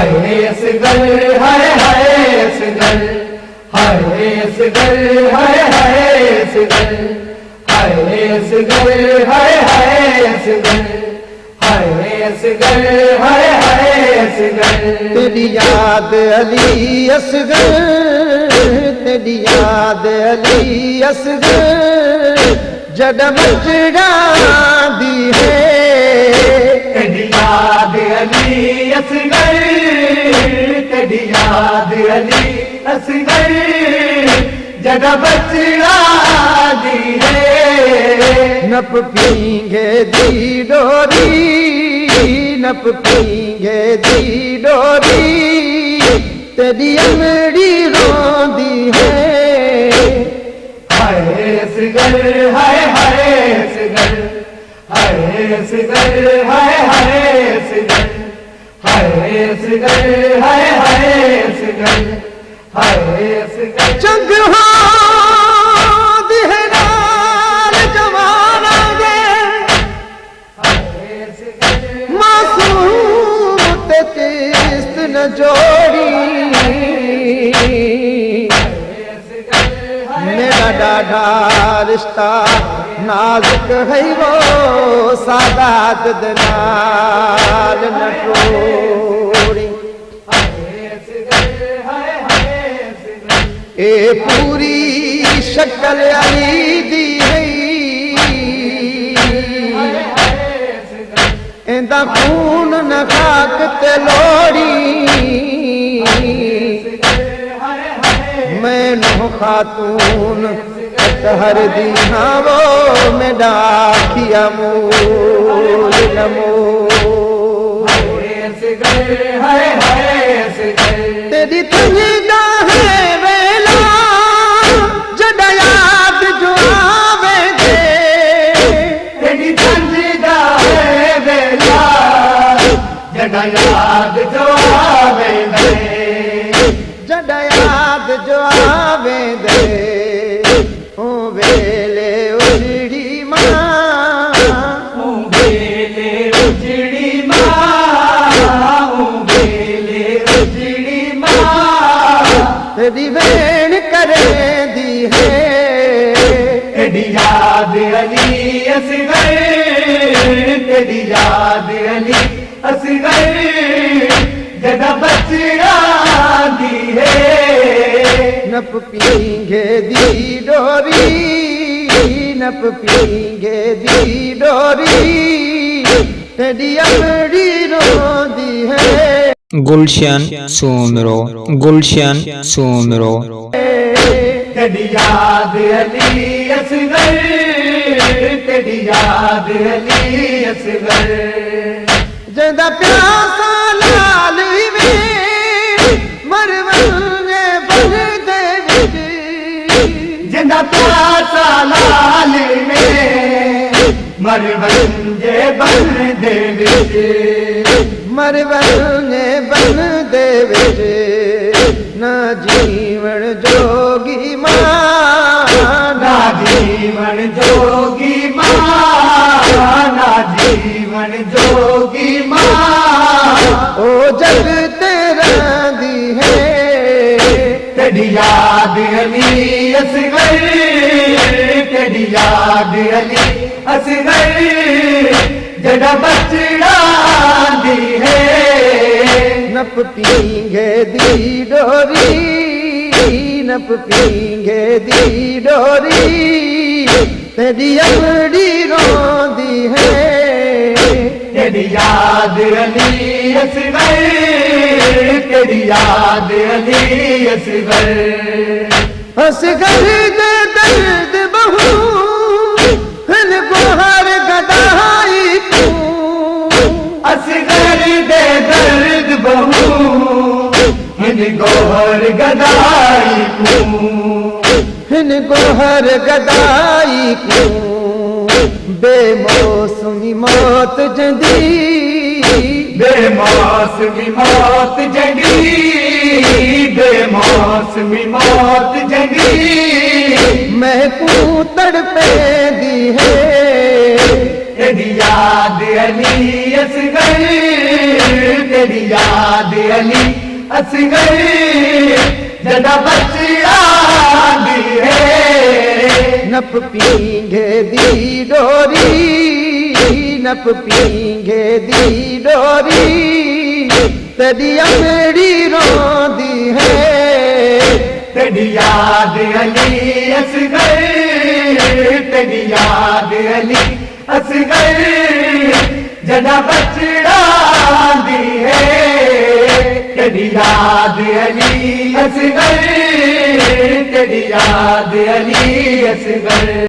हाय असगर हाय हाय असगर हाय असगर हाय हाय असगर हाय असगर हाय हाय असगर हाय असगर हाय हाय असगर। तेरी याद अली असगर, तेरी याद अली असगर जद मचड़ा दी है। तेरी याद अली असगर, तेरी याद अली असगर जद मचड़ा दी है। नप पींगे दी डोरी, नप पींगे दी डोरी तेरी अमड़ी रोंदी है। हाय असगर हाय हाय असगर हाय असगर हाय हाय असगर हाय असगर हाय हाय असगर हाय असगर। जंग हो दिहराल जवाना दे मासूम ते किस्त न जोड़ी। मेरा डाढ़ा रिश्ता नाजुक है वो सादात दनाल न टोड़ी। ए पूरी शक्ल अली दी है इंदा खून न खाक ते लोड़ी। मैनू खातून हर दी हाँ वो मेरा किया मूल नमूल। तेरी तंजीदा है वेला जदा याद जो आवे दे। तेरी तंजीदा है वेला जदा याद जो आवे दे। जदा याद जो आवे दे ओ वेले उजड़ी माँ, ओ वेले उजड़ी माँ, ओ वेले उजड़ी माँ तेरी वेण करे दी है। तेरी याद अली असगर, तेरी याद अली असगर जदा बचड़ा दी है। नप पींगे दी डोरी, नप पींगे दी डोरी तेरी अमड़ी रोंदी है। गुलशन सोमरो, गुलशन सोमरो। तेरी याद अली असगर, तेरी याद अली असगर जदा प्यासा लाल में मरवने बन दे। जदा प्यासा लाल में मरवंजे बन दे। मरवने बन दे ना जीवन जोगी माँ, ना जीवन जोगी माँ, ना जीवन जोगी माँ ओ जग तेरा दी है। तेरी याद अली असगर, तेरी याद अली असगर जदा बचड़ा दी है। नप पींगे दी डोरी, नप पींगे दी डोरी तेरी अमड़ी रोंदी है। तेरी याद अली असगर, तेरी याद अली असगर। असगर दे दर्द बहु हन गोहर गदाई तू। असगर दे दर्द बहु हिन गोहर गदाई को। हिन गोहर गदाई को बेमौसमी मौत जदी। बेमौसमी मौत जगी, बेमौसमी मौत जगी मैं को तड़पे दी है। तेरी याद अली असगर, तेरी याद अली असगर, जदा बचड़ा दी है। नप पींगे दी डोरी, नप पींगे दी डोरी, तेरी अमड़ी रोंदी है। तेरी याद अली असगर, तेरी याद अली असगर, जदा बचड़ा दी है। तेरी याद अली असगर, तेरी याद अली असगर।